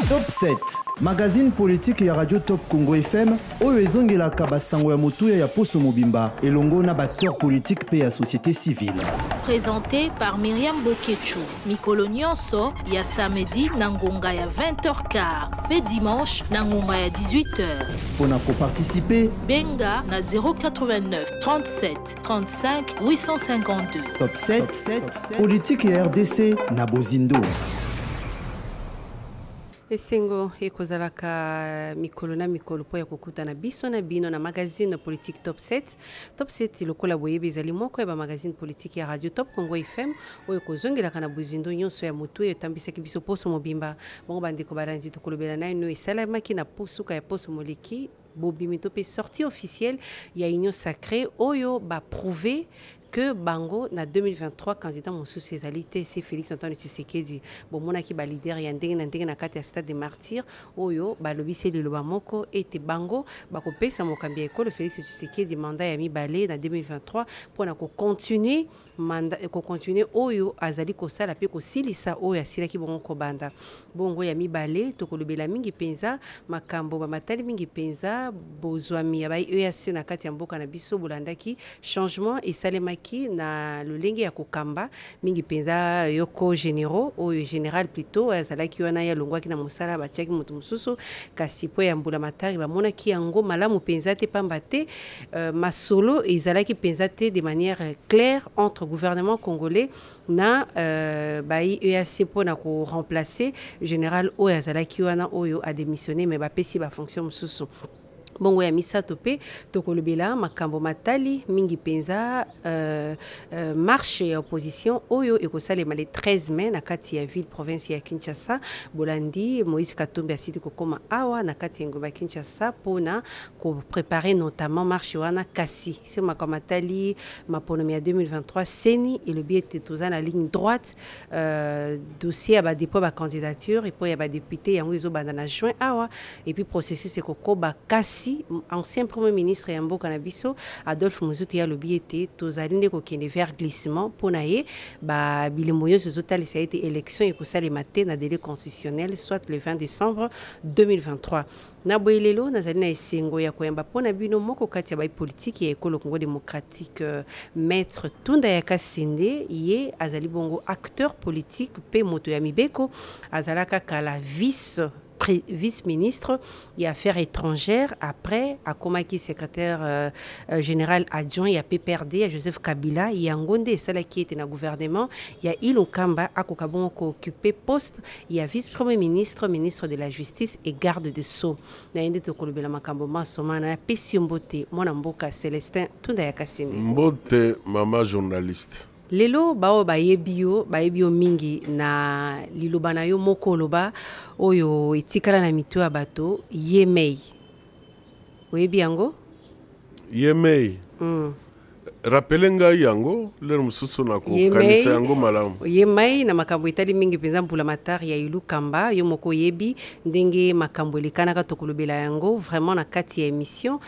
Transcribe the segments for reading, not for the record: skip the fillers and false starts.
Top 7, magazine politique ya Radio Top Congo FM, oyo ezongelaka basango ya motuya ya Poso Mobimba, elongo na acteur politique pe ya société civile. Présenté par Myriam Bokechu, Mikolo Nyonso, ya samedi na ngonga ya 20h15, pe dimanche na ngonga ya 18h. Pona ko participer, benga na 089 37 35 852. Top 7, politique ya RDC na Bozindo. Esengo ekozalaka mikolo na mikolo po ya kokuta na biso na bino na magazine politique Top 7. Top 7 lokola boyebi ezali moko ya ba magazine politique ya Radio Top Congo FM oyo kozongelaka na Bozindo nyonso ya motu etambisaki biso Poso Mobimba. Bongo bandeko barandi tokolobela na ino esalamaki na posuka ya Poso Moleki bobimi to pe sortie officielle ya Union Sacrée oyo ba prouver que Bango na 2023 candidat mon socialité c'est Félix Antoine Tshisekedi bomona ki ba leader ya ndenge na kati ya stade des martyrs oyo ba lobisi le loba moko ete Bango ba ko pesa mokambi ya ekolo Félix Tshisekedi mandat ya mibale na 2023 pour na ko continuer mandat ko continuer oyo azali ko sala pe ko silisa oyo asila ki bongo ko banda bongo ya mibale to ko lobela mingi penza makambo ba matali mingi penza bozwami ya ba EAC na kati ya mboka na biso bolandaki changement et salema na lolenge ya kokamba mingi penza yoko généraux ou général plutôt azalaki wana ya longwaki na mosala batiaki moto mususu kasi po ya mbula matari bamona ki yango malamu penza te pamba te masolo ezalaki penza te de manière claire entre gouvernement congolais na bai EAC po na ko remplacer général oyo azalaki wana oyo a démissionné mais ba pesi ba fonction mususu. Bongo ya misato pe tokolobela makambo matali mingi penza marche ya opposition oyo ekosalema le 13 mai na kati ya ville province ya Kinshasa bolandi Moïse Katumbi asiti kokoma awa na kati ya ngomba Kinshasa pona ko préparer notamment marche wana kasi c'est makambo matali maponomi ya 2023 seni et le biete toza na ligne droite dossier ba dépôt ba candidature et po ya ba député yango ezo banda na juin awa et puis processus ekokoba kasi ancien premier ministre ya mboka na biso Adolphe Muzuti ya lobi ete tozali nde kokende vers glissement pona ye ba bilemo yo zotali ça a été élection ekosalema te na délai constitutionnel soit le 20 décembre 2023 na boyelelo nazali na esengo ya koyamba pona bino moko kati ya ba politique ya ekolo Congo démocratique maître Tunda ya Kasinde ye azali bongo acteur politique pe moto ya mibeko azalaka kala vice-ministre des Affaires étrangères après à Komaki secrétaire général adjoint ya PPRD à Joseph Kabila yangonde cela qui était dans gouvernement il y a Ilokamba akokabon ko occupé poste il y a vice-premier ministre ministre de la justice et garde de sceaux na inde to kolobela makambo masoma na pesi mbote mwana mboka Célestin Tunda ya Kasinde mbote mama journaliste lelo bao bayebio mingi na liloba na yo moko loba oyo etikala na mito ya bato Yemei oyebi yango Yemei rappelenga yango lero mususu na ko kanisa yango malamu Yemei na makambo etali mingi penza mpula matari ya Ilukamba yo moko yebi ndenge makambo elekana ka tokolobela yango vraiment na kati ya émission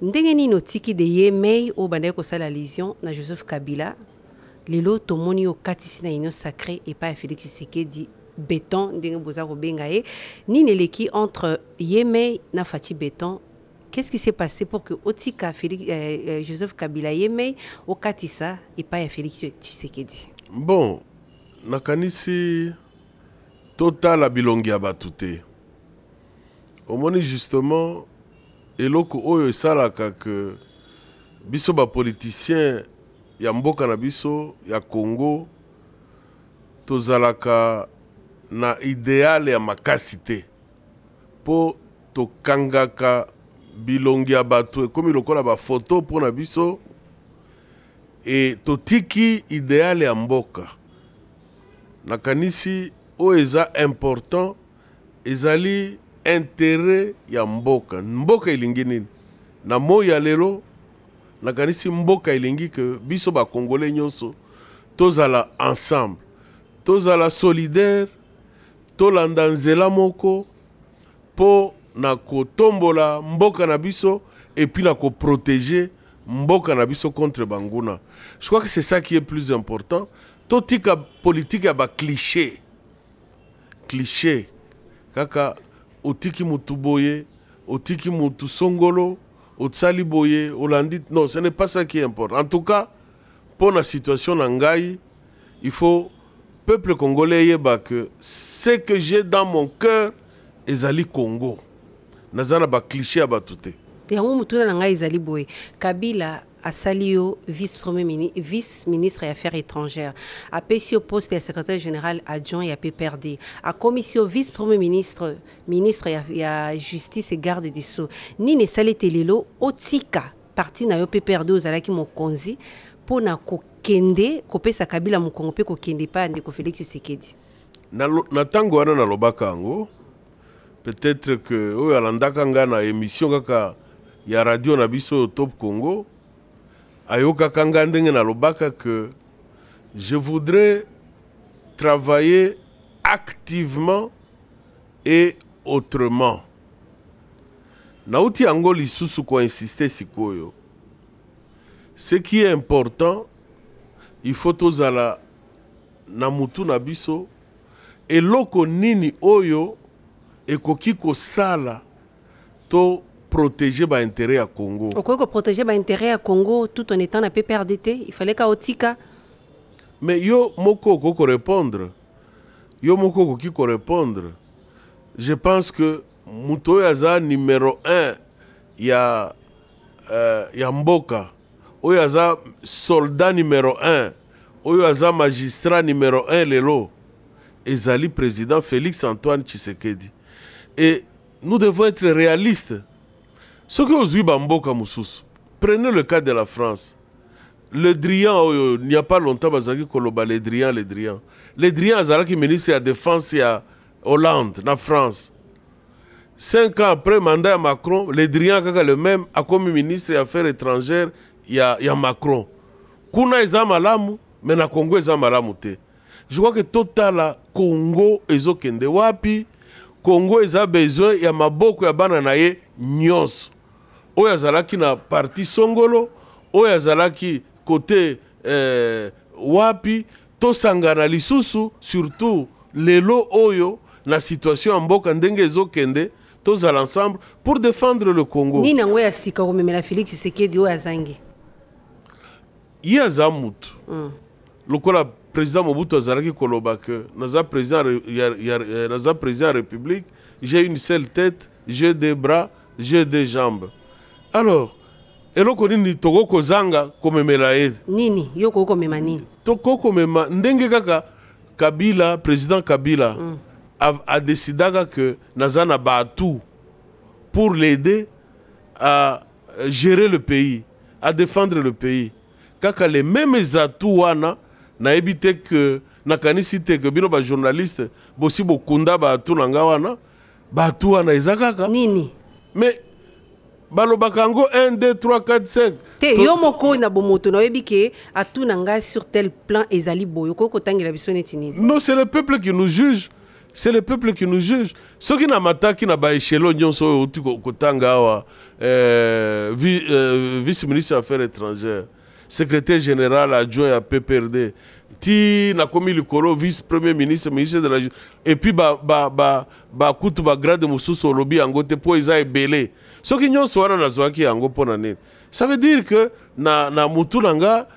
ndenge nino tiki de Yemei o banda ko sala allusion na Joseph Kabila lelo tomoni o katisi na Union Sacrée et pas Félix Tshisekedi béton ndenge boza ko benga e ni neleki entre Yemei na Fati béton. Qu'est-ce qui s'est passé pour que otika Félix Joseph Kabila Yemei o katisa et pas Félix Tshisekedi? Bon, nakanisi total bilongi ya batute. Omoni justement eloko oyo esalaka que biso ba politicien ya mboka na biso ya Congo tozalaka na idéal ya makasi te po tokangaka bilongi ya bato ekomi lokola ba photo po na biso et totiki idéal ya mboka nakanisi o eza important ezali intérêt ya mboka elingi nini na moya lelo nakanisi mboka elingi que biso ba congolais nyonso tozala ensemble tozala solidaire tolanda nzela moko po na kotombola mboka na biso et puis na ko protéger mboka na biso contre banguna. Je crois que c'est ça qui est plus important. Totika politique ya ba cliché cliché kaka otiki mutu boye otiki mutu songolo otsali boye olandi. Non, ce n'est pas ça qui importe. En tout cas, pour la situation nangai, il faut peuple congolais yeba que ce que j'ai dans mon cœur ezali Congo. Nazana ba cliché abatute. Yango mutuna nangai ezali boye. Kabila Asalio, vice-ministre des Affaires étrangères, a payé au poste de secrétaire général adjoint et a PPRD, a commission vice-premier ministre, ministre de la Justice et garde des Sceaux, ni ne salite lelo, otika, parti na yo PPRD aux alaki mon konzi, pour na kokende, kope sa Kabila mon kongope kokende pa ande ko Félix Tshisekedi. Na tango wana na lobaka ango, peut-être que oyo alandaka nga na émission kaka ya radio na biso Top Congo, ayoka kanga ndenge na lobaka que je voudrais travailler activement et autrement. Nauti ango lisusu ko insister sikoyo. Ce qui est important, il faut tozala na mutu na biso eloko nini oyo ekoki ko sala to protéger ba intérêt à Congo. Pourquoi protéger ba intérêt à Congo tout en étant à PPRDT? Il fallait qu'Otika. Mais yo moko ko répondre. Yo moko ko répondre. Je pense que muto yaza numéro 1 ya mboka. Oyo yaza soldat numéro 1. Oyo yaza magistrat numéro 1 lelo. Ezali président Félix Antoine Tshisekedi. Et nous devons être réalistes. Ce que vous Bamboka Moussous, prenez le cas de la France. Le Drian, il n'y a pas longtemps, le Drian. Le Drian, qui ministre de la Défense à Hollande, en France. 5 ans après le mandat de Macron, le Drian, le même, a comme ministre des Affaires étrangères, il y a Macron. Kuna eza malamu, mais na Congo eza malamu te. Je crois que total Congo ezo kende wapi, Congo eza besoin ya maboko ya bana na ye nyonso. Oyo azalaki na parti songolo, oyo azalaki côté wapi, tosangana lisusu, surtout lelo oyo na situation mboka ndenge ezokende, tozala ensemble pour défendre le Congo. Ni nango ya sika komemela Félix Tshisekedi oyo azangi. Ye aza mutu. Lokola président Mobutu azalaki koloba que naza président République, j'ai une seule tête, j'ai des bras, j'ai des jambes. Alors, eloko nini toko kozanga komemela ye? Nini yoko komema nini? Toko komema ndenge kaka Kabila, président Kabila a décidé que nazana batu pour l'aider à gérer le pays, à défendre le pays. Kaka les mêmes atouts wana na ebite que nakanisi te que bino ba journaliste bosi bokunda batu nanga wana batu wana ezakaka nini? Mais balobakango 1 2 3 4 5 te yo moko na bomoto na yebike atuna nga sur tel plan ezali boyo ko kotangela biso neti nini? Non, c'est le peuple qui nous juge. C'est le peuple qui nous juge. Ce qui n'a mataki na ba échelon nyonso oti kotanga wa vice-ministre des Affaires étrangères, secrétaire général adjoint à PPRD, ti na komi likolo vice-premier ministre, ministre de la justice, et puis kutu ba grade mususu olobi yango te po eza ebele. Ce qui nyonso wana nazwaki yango pona nini. Ça veut dire que na mutu nanga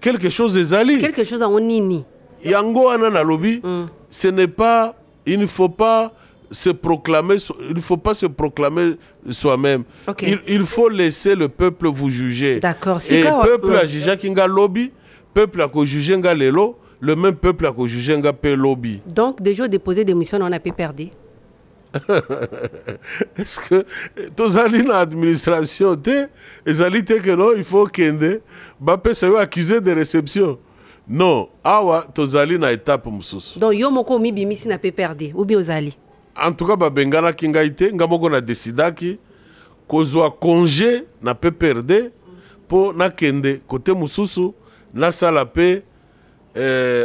quelque chose ezali. Quelque chose en nini. Yango wana na lobi, ce n'est pas, il ne faut pas se proclamer, soi-même. Okay. Il faut laisser le peuple vous juger. D'accord. Et le peuple a jugé kinga lobby, peuple a jugé nga lelo, le même peuple a jugé nga pe lobby. Donc déjà déposé des missions on a pas perdu. Est-ce que tozali na administration te ezali te que non il faut kende ba pesa yo accusé de réception? Non, awa tozali na étape mususu. Donc yo moko mi bimisi na pe perdu ou bien ozali. En tout cas, bengana kingaite, ngamoko na décidaki kozwa congé na PPRD pour na kende côté mususu na sala pe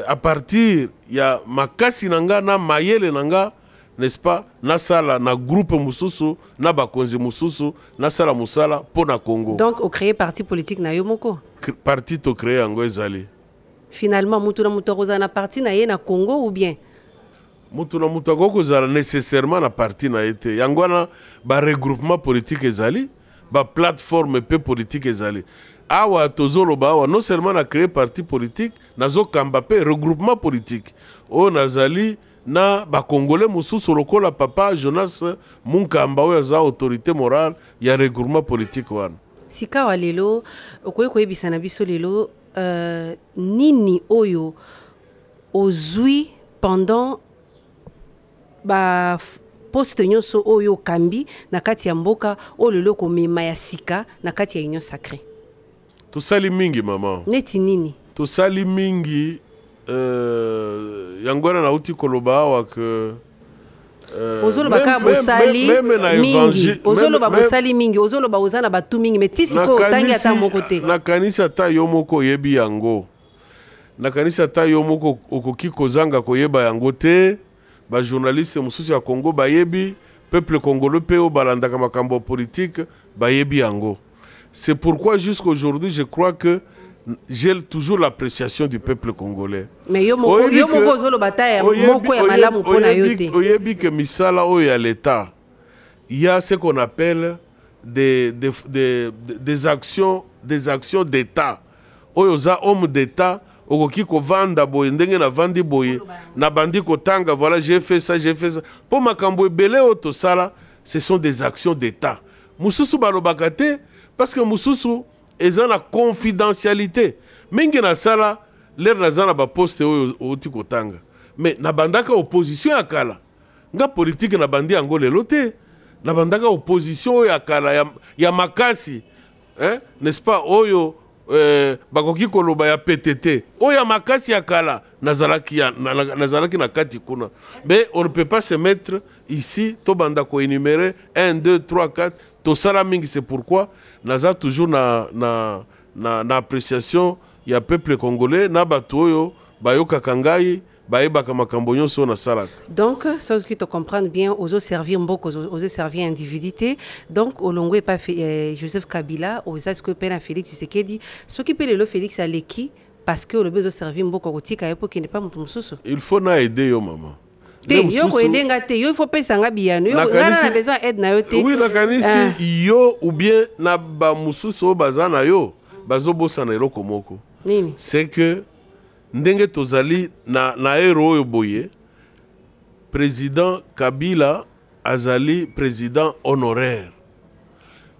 à partir ya makasi nanga na mayele nanga, n'est-ce pas, na sala na groupe mususu na bakonzi mususu na sala musala pour na Congo. Donc au créer parti politique na yo moko. Parti to créer ngo ezali. Finalement mutu na mutu roza na parti na ye na Congo ou bien mutu na mutu akokozala nécessairement na parti na été yangwana ba regroupement politique ezali ba plateforme pe politique ezali awa tozoloba awa non seulement na créer parti politique nazo kamba pe regroupement politique o nazali na ba congolais mususu lokola papa Jonas Munkamba oyo za autorité morale ya regroupement politique wana sika wa lelo okoye koyebisa na biso lelo nini oyo ozwi pendant ba poste nyonso oyo kambi na kati ya mboka o lelo komema ya sika na kati ya union sacrée tosali mingi mama neti nini tosali mingi yangwana na uti koloba awa ke ozoloba ka bosali mingi ozoloba bosali mingi ozoloba ozana batu mingi metisi ko tangi ata moko te na kanisa ta yo moko yebi yango na kanisa ta yo moko okoki kozanga koyeba yango te ba journaliste mususu ya Congo bayebi peuple congolais pe o balandaka makambo politique bayebi yango c'est pourquoi jusqu'aujourd'hui je crois que j'ai toujours l'appréciation du peuple congolais. Mais yo moko zoloba ta ya moko ya malamu pona yo te. Oyebi que misala o ya l'état. Il y a ce qu'on appelle des actions d'état. Oyo za homme d'état okoki ko vanda boye ndenge na vandi boye na bandi ko tanga voilà j'ai fait ça pour makambo ebele oto sala ce sont des actions d'état. Mususu balobaka te parce que mususu eza na confidentialité mingi na sala l'air nazana ba poste oti kotanga mais na bandaka opposition ya kala nga politique na bandi yango lelo te na bandaka opposition ya kala ya makasi n'est-ce pas oyo bakoki koloba ya PTT oyo ya makasi ya kala nazalaki na kati kuna mais on ne peut pas se mettre ici to banda ko énumérer 1 2 3 4 to sala mingi c'est pourquoi naza toujours na appréciation ya peuple congolais na bato oyo bayokaka ngai bayebaka makambo nyonso na salaka. Donc ceux qui te comprennent bien ozo servir mboko ozo servir individualité donc olongo et pas Joseph Kabila oza ce que pena Félix Tshisekedi ce qui peut le Félix aleki parce que le besoin servir mboko kotika epo qui n'est pas mutu mususu. Il faut na aider yo maman. Te yo ko edenga te yo faut pesa nga biyano yo ngana na besoin aide na yo te. Oui na kanisi yo ou bien na ba mususu bazana yo bazobosa na eloko moko. Nini? C'est que ndenge tozali na ero oyo boye président Kabila azali président honoraire.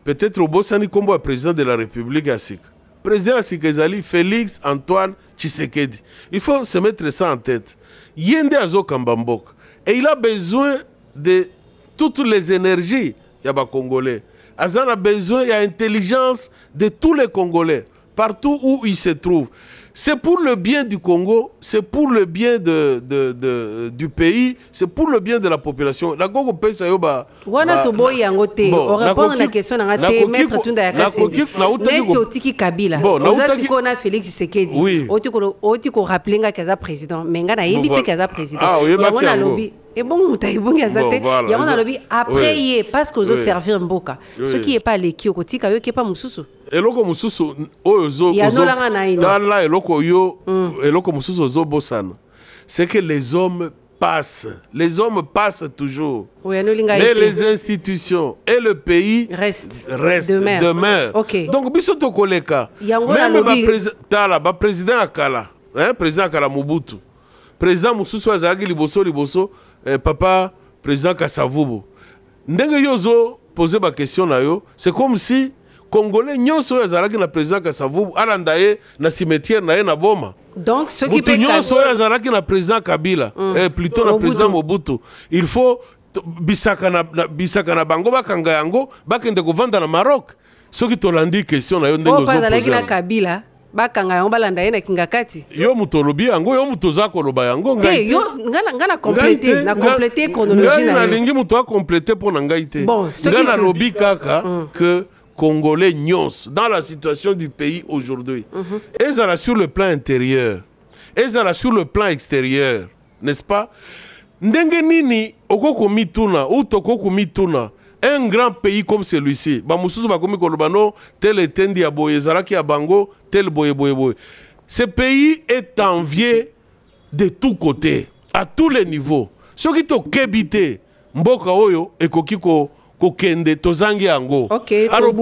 Peut-être obosani kombo président de la République asika. Président asika ezali Félix Antoine Tshisekedi. Il faut se mettre ça en tête. Yende azo kambambok. Et il a besoin de toutes les énergies yaba Congolais. Azan a besoin, il y a intelligence de tous les Congolais, partout où ils se trouvent. C'est pour le bien du Congo, c'est pour le bien du pays, c'est pour le bien de la population. La Congo peut ça yoba. Wana to boy yango te. On répond à la question na te maître Tunda Yakasi. Neti otiki Kabila. Oza siko na Félix Tshisekedi. Oti ko rappeler nga kaza président. Menga na yebi pe kaza président. Yango na lobby. Et bon, muta ibungi azate. Yango na lobby après yé parce que ozo servir mboka. Ce qui est pas l'éki okotika yo qui pas mususu. Eloko mususu ozo tala eloko yo eloko mususu ozo bosana c'est que les hommes passent toujours mais les institutions et le pays restent demeurent. Okay. Donc biso to koleka même ba président akala président akala Mobutu président mususu azaki liboso papa président Kasavubu ndenge yozo poser ba question na yo c'est comme si Congolais nyonso yazalaki na président Kasavubu alandaye na cimetière na ye na boma. Donc ce qui peut nyonso yazalaki na président Kabila plutôt na président Mobutu. Il faut bisaka na bango bakanga yango bakende kovanda na Maroc. Ce qui tolandi question na yo ndenge ozo. Bazalaki na Kabila bakanga yango balanda ye na kingakati. Yo mutolobi yango yo mutoza koloba yango ngai. Yo ngana compléter chronologie na yo. Na lingi muto a compléter pour ngai te. Ngana lobi kaka que Congolais nyons dans la situation du pays aujourd'hui. Et ça sur le plan intérieur. Et ça sur le plan extérieur. N'est-ce pas? Ndenge nini okoko mituna ou tokoko mituna un grand pays comme celui-ci. Ba mususu ba komi kolobano tel etendi ya boye zalaki ya bango tel boye. Ce pays est envié de tous côtés, à tous les niveaux. soki tokebi te mboka oyo ekoki kokende tozangi yango. Alors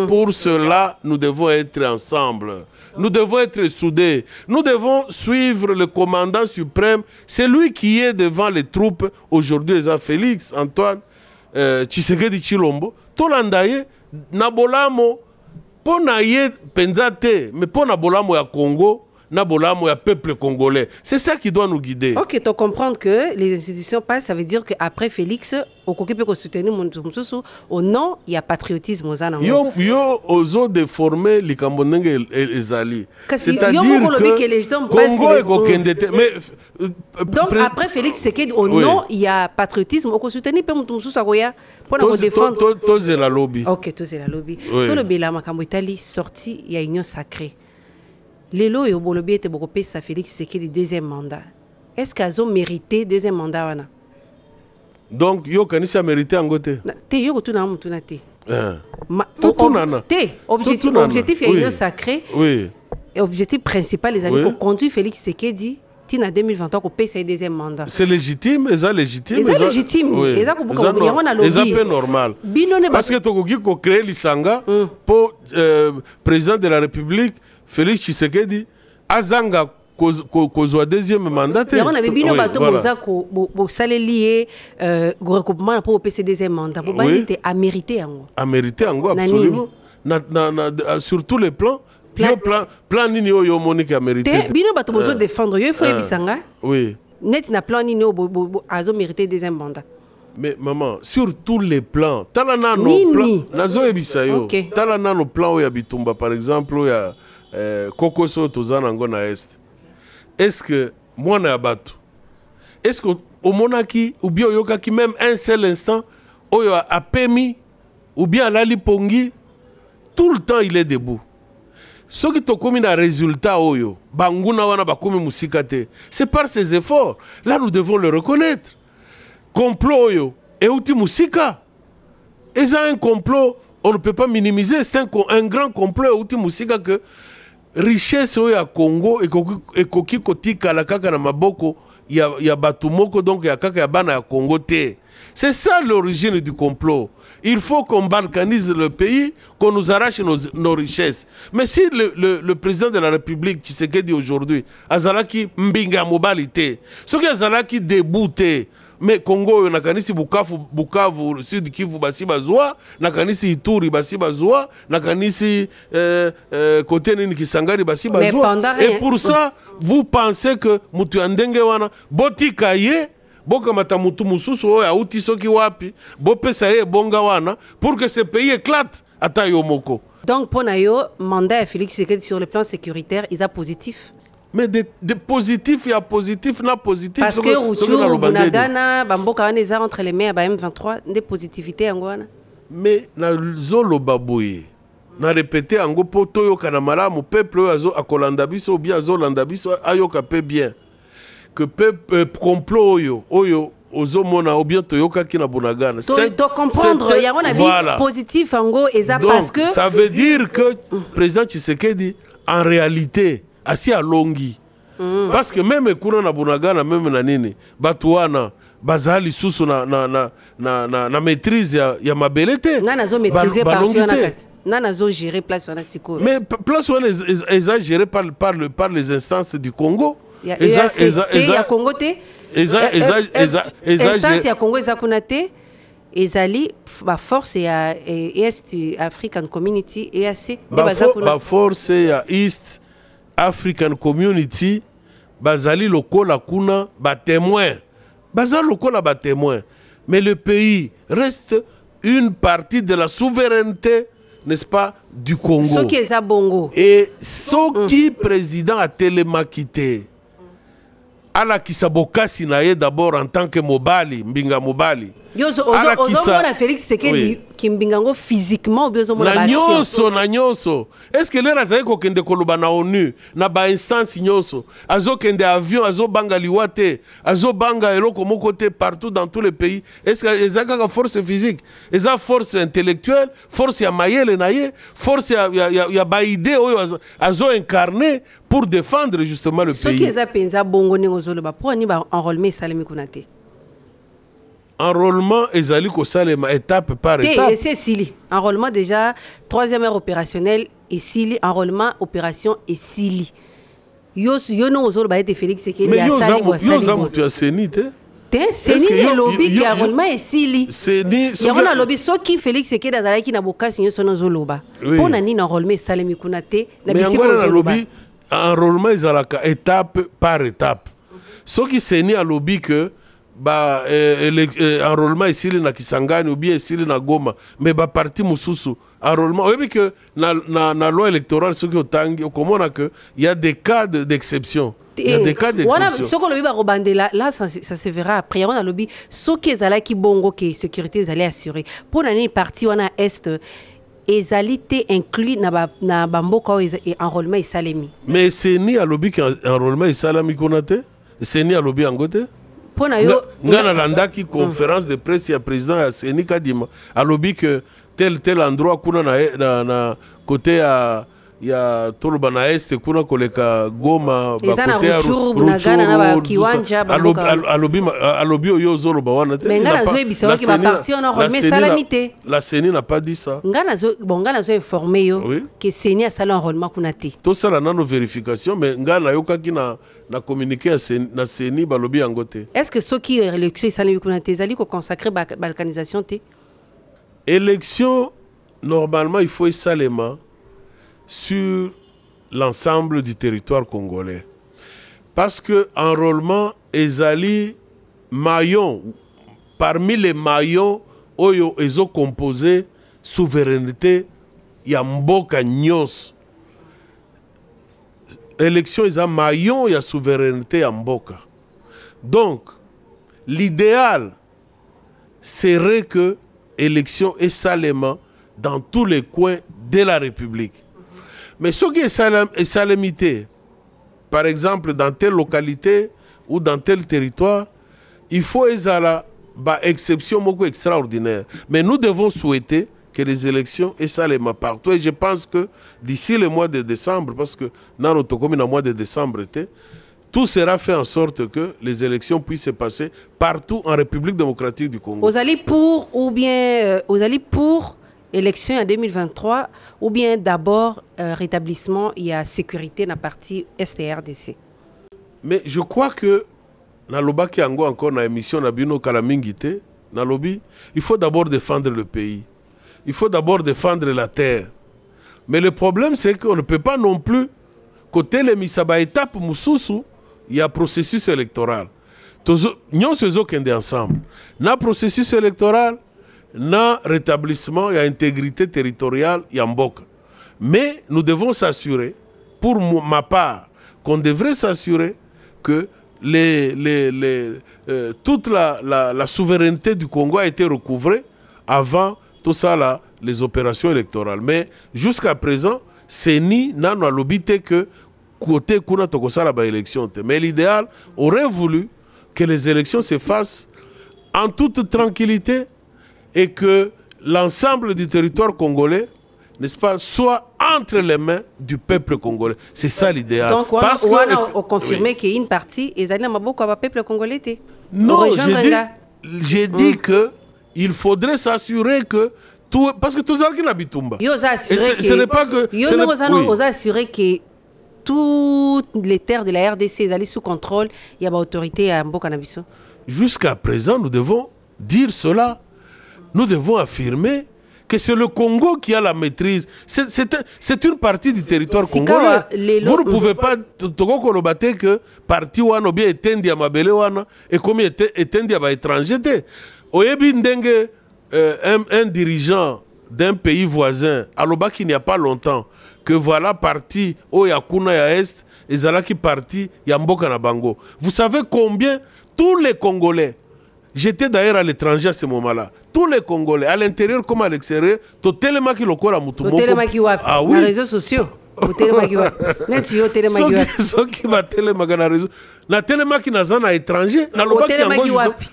pour cela nous devons être ensemble, nous devons être soudés, nous devons suivre le commandant suprême, c'est lui qui est devant les troupes aujourd'hui. Félix Antoine Tshisekedi Tshilombo tolanda ye na bolamo po na ye penza te, mais po na bolamo ya Congo, na bolamo ya peuple congolais. C'est ça qui doit nous guider. Ok, tu comprends que les institutions passent, ça veut dire qu'après Félix, au peut soutenir au nom, il y a patriotisme aux années. Yo ozo déformer les Cambodge ezali. C'est-à-dire que Congo est kokendete. Mais donc après Félix, c'est qu'au nom, il y a patriotisme au soutenir pe mutu mususu akoya pour nous défendre. Toze la lobby. Ok, toze la lobby. Tout le bela makambo Italie sorti, il y a union sacrée. Lelo et Obolobi était beaucoup plus ça Félix Tshisekedi deuxième mandat. Est-ce qu'ils ont mérité deuxième mandat wana? Donc yo kanisa mérité angote. Te yo tout na mutu na te. Tout nana. Te objectif est union sacrée. Oui. Et objectif principal les amis pour conduire Félix Tshisekedi tina 2023 ko pesa deuxième mandat. C'est légitime, ça légitime. C'est légitime. Et ça ko buka yango na lobby. C'est un peu normal. Parce que tokoki ko créer lisanga pour président de la République Félix Tshisekedi azanga kozwa deuxième mandat. Il y a un bino bato boza ko salelier recoupement pour passer deuxième mandat. Pour ba était à mériter yango. À mériter yango absolument. Sur tous les plans. Plan nini oyo monique a mérité. Bino bato bozo défendre yo faut ebisanga. Oui. Net na plan nini azo mériter deuxième mandat. Mais maman, sur tous les plans, talana no plan, nazo ebisa yo. Talana no plan oya bitumba par exemple oya kokoso tozana ngona est. Est-ce que moi na bato? Est-ce que au monaki ou bien yokaki même un seul instant oyo a permis ou bien lali pongi tout le temps il est debout. Ce qui t'a commis un résultat oyo banguna wana bakomi musikate, c'est par ses efforts. Là nous devons le reconnaître. Complot oyo et outi musika. Et ça un complot, on ne peut pas minimiser, c'est un grand complot et outi musika que richesse oyo Congo et koki kotika la kaka na maboko ya batumoko donc ya kaka ya bana ya Congo te. C'est ça l'origine du complot. Il faut qu'on balkanise le pays, qu'on nous arrache nos richesses. Mais si le président de la République, Tshisekedi aujourd'hui, azalaki mbinga mobilité, ce qui azalaki débouté, mais Congo nakanisi Bukavu Sud Kivu basi bazwa, nakanisi Ituri basi bazwa, nakanisi côté nini Kisangani basi bazwa. Et pour ça, vous pensez que mutu andenge wana botika ye boka matamutu mususu oya uti soki wapi bopesa ye bonga wana pour que ce pays éclate ata yomoko. Donc pour nayo mandat à Félix Tshisekedi sur le plan sécuritaire, il a positif. Mais de positif, il y a positif, na positif. Parce que Rutshuru, Bunagana, Bamboka, on est entre les mains à M23, des positivités en Guana. Mais na zolo baboye, na répété en go poto yo kanamala, mon peuple azo akolandabiso ou bien azo landabiso ayo kapé bien. Que peuple complot oyo ozo mona ou bien toyoka ki na Bunagana. Donc comprendre, il y a un avis positif en go et ça parce que ça veut dire que président Tshisekedi en réalité asi alongi parce que même kuna na Bunagana même na nini batuana bazali susu na maîtrise ya mabelete nana zo maîtriser parti wana kasi nana zo gérer place wana siko mais place wana est géré par les instances du Congo. Il y a Congo te instance ya Congo eza kuna te ezali ba force ya East African Community EAC ba force ya East African Community bazali lokola kuna ba témoin bazali lokola ba témoin, mais le pays reste une partie de la souveraineté, n'est-ce pas, du Congo. Ce qui est bongo et ce qui président a télémaquité ala kisabokasi na ye d'abord en tant que mobali mbinga mobali yozo mona Félix Tshisekedi kimbingango physiquement biozo mona na nyonso est-ce que l'era zaiko kende koloba na ONU na ba instance nyonso azo kende avion azo banga liwate azo banga eloko moko te partout dans tous les pays? Est-ce que ezaka force physique, eza force intellectuelle, force ya mayele na ye, force ya ba idée oyo azo incarner pour défendre justement le pays? Ce qui est penza bongo ningo zolo ba pour ni ba enrôlement salami kunate. enrôlement ezali kosalema étape par étape. Et c'est Sili. Enrôlement déjà, 3e heure opérationnelle et Sili. Enrôlement, opération et Sili. Yo non aux autres Félix Sekedi. Mais yo zamu tu as seni te. Seni le lobby qui enrôlement et Sili. Seni. Il y a un lobby so qui Félix Sekedi azala qui na boka signé son zoloba. Pour nani enrôlement salemi kunate na bisiko zoloba. Mais enrôlement ezalaka étape par étape. So qui seni à lobby que enrôlement ici na Kisangani ou bien ici na Goma mais parti mususu enrôlement oui que na loi électorale ce qui otangi comment que il y a des cas d'exception. Il y a des cas d'exception. Ce qu'on lobby va là ça se verra après on a lobby ce qui ezala ki bongo que sécurité ezali assurer pour nani parti on a est ezalité inclus na bamboka et enrôlement isalemi mais c'est ni à lobby enrôlement isalami konate c'est ni à lobby angote. Ngana landaki conférence de presse ya président ya Seni Kadima alobi que tel endroit kuna na côté ya toloba na est kuna koleka Goma ba côté ya Bunagana na ba kiwanja alobi oyo zoloba wana te. Mais ngana zo ebisa ki ba parti on a remis salamité. La Seni n'a pas dit ça. Ngana zo informé yo que Seni a salon enrôlement kuna te. To sala nano vérification mais ngana yokaki na communiqué na Seni balobi angote. Est-ce que ceux qui élection salami kuna te zali ko consacrer balkanisation te? Élection normalement il faut salement sur l'ensemble du territoire congolais. Parce que enrôlement ezali maillon parmi les maillons oyo ezo composé souveraineté ya mboka nyos. Élection est un maillon ya souveraineté ya mboka. Donc l'idéal serait que élection est salement dans tous les coins de la République. Mais ce qui est salamité, par exemple dans telle localité ou dans tel territoire, il faut une exception beaucoup extraordinaire. Mais nous devons souhaiter que les élections aient salement partout. Et je pense que d'ici le mois de décembre, parce que dans notre commune, le mois de décembre, tout sera fait en sorte que les élections puissent se passer partout en République démocratique du Congo. Vous allez pour ou bien vous allez pour élection en 2023 ou bien d'abord rétablissement il y a sécurité dans la partie STRDC. Mais je crois que dans le bas qui encore dans l'émission Nabino Kalamingite, dans lobby, il faut d'abord défendre le pays. Il faut d'abord défendre la terre. Mais le problème c'est qu'on ne peut pas non plus côté les misaba étape mususu, il y a processus électoral. Nous sommes ensemble. Dans le processus électoral, na rétablissement et intégrité territoriale yamboka. Mais nous devons s'assurer, pour ma part, qu'on devrait s'assurer que toute la souveraineté du Congo a été recouvrée avant tout ça là, les opérations électorales. Mais jusqu'à présent, c'est ni n'a l'obité que côté kuna tokosala ba élection. Mais l'idéal aurait voulu que les élections se fassent en toute tranquillité et que l'ensemble du territoire congolais, n'est-ce pas, soit entre les mains du peuple congolais. C'est ça l'idéal. Donc, on a confirmé qu'il y a une partie, et ça n'a pas peuple congolais. Non, j'ai dit qu'il faudrait s'assurer que tout, parce que tout ça qui n'habite pas. Ce n'est pas que. Vous assurer que toutes les terres de la RDC allaient sous contrôle, il y a une autorité à Mbokanabiso. Jusqu'à présent, nous devons dire cela. Nous devons affirmer que c'est le Congo qui a la maîtrise. C'est une partie du territoire congolais. Vous ne pouvez pas te que parti wana bien étendi à mabele wana et comme étendi à étranger. Oyebi ndenge un dirigeant d'un pays voisin, aloba qu'il n'y a pas longtemps, que voilà parti au yakuna ya est et zalaki parti ya mboka na bango. Vous savez combien tous les Congolais, j'étais d'ailleurs à l'étranger à ce moment-là, tous les Congolais, à l'intérieur comme à l'extérieur, totalement qui lokola mutu moko. Ah oui. Les réseaux sociaux. Ceux qui va télémaki na réseau. Na télémaki na zana étranger, na loba qui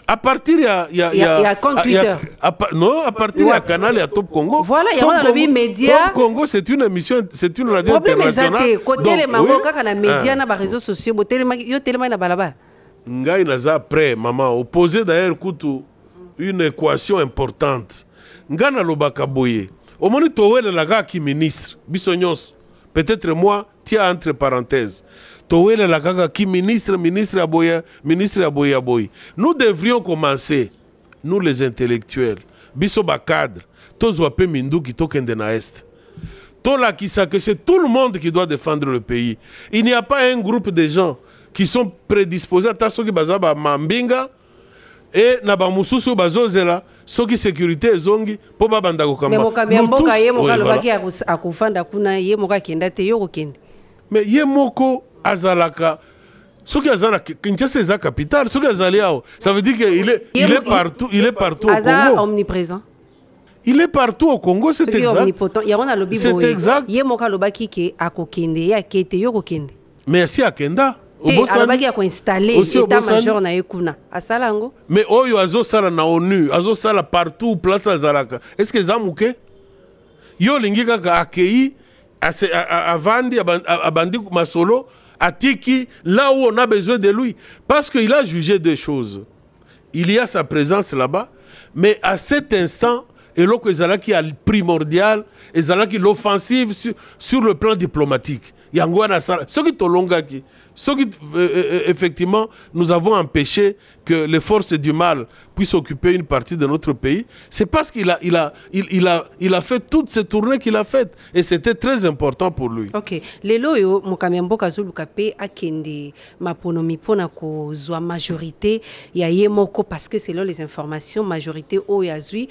à partir il y a compte Twitter. Non, à partir il y a canal et Top Congo. Voilà, il y a le média. Top Congo, c'est une émission, c'est une radio internationale. Côté les mamans quand na média na réseaux sociaux, télémaki yo télémaki na balaba. Ngai naza prêt maman, opposé d'ailleurs kutu une équation importante. Ngana lobaka boye. Au moment où Towele laga qui ministre, bisonyos. Peut-être moi, tiens entre parenthèses. Towele laga qui ministre aboya, ministre aboya boy. Nous devrions commencer, nous les intellectuels, bisoba cadre, tozwape mindu qui tokende na est. Tola qui sait que c'est tout le monde qui doit défendre le pays. Il n'y a pas un groupe de gens qui sont prédisposés à tasoki bazaba mambinga et naba mususu bazozela soki sécurité zongi po babanda ko kamba. Mais mokambi mboka ye moka lobaki akufanda kuna ye moka kenda te yo kokende. Mais ye moko azalaka soki azala Kinshasa eza capitale soki azali ao ça veut dire qu'il est partout au Congo. Omniprésent. Il est partout au Congo, c'est exact. C'est exact. Ye moka lobaki ke akokende ya kete yo kokende. Merci akenda. Alobaki ako installer état-major na ekuna. Asalango. Mais oyo azo sala na ONU, azo sala partout place azalaka. Est-ce que zamuke? Yo lingi kaka akei avandi abandi masolo atiki là où on a besoin de lui parce qu'il a jugé deux choses. Il y a sa présence là-bas, mais à cet instant et l'autre ezalaki primordial, ezalaki l'offensive sur le plan diplomatique. Yangwana sala, ce qui tolongaki, ce qui effectivement nous avons empêché que les forces du mal puissent occuper une partie de notre pays, c'est parce qu'il a fait toutes ces tournées qu'il a faites et c'était très important pour lui. OK. Lelo yo mokamemboka zuluka pe akende maponomi pona ko zwa majorité ya yemoko parce que selon les informations majorité o yazui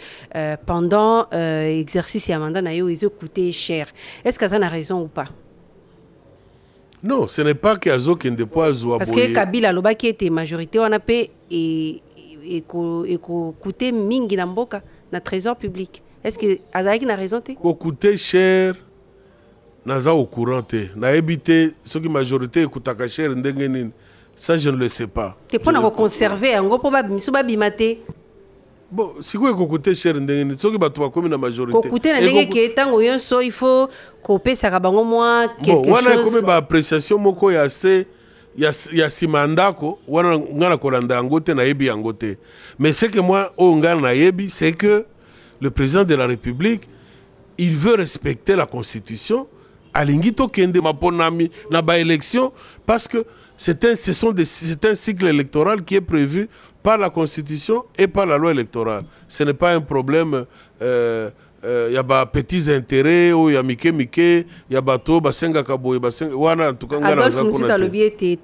pendant exercice ya mandat na yo ils ont coûté cher. Est-ce que ça a raison ou pas? Non, ce n'est pas qu'Azo qui ne pas jouer. Parce que Kabila loba qui était majorité on a payé et coûté mingi na mboka na trésor public. Est-ce que Azaki n'a raison te? Coûté cher naza au courant te. Na habité ceux qui majorité coûtaka cher ndengenine. Ça je ne le sais pas. Te pona ko conserver ngo po ba misuba bimate. Bon, si quoi coûter cher ndengeni, ceux qui battent comme la majorité. Coûter na ndenge qui tango yonso il faut couper ça bango moi quelque chose. Wana comme ba appréciation moko ya se ya simandako wana ngana kolanda ngote na yebi ngote. Mais c'est que moi au ngana na yebi c'est que le président de la République il veut respecter la constitution alingi to kende maponami na ba élection parce que c'est un cycle électoral qui est prévu par la Constitution et par la loi électorale. Ce n'est pas un problème. Il y a des petits intérêts, il y a Mike, il y a Bato, Basenga Kaboy, Basenga. En tout cas, Adolphe Moussouta Lobi était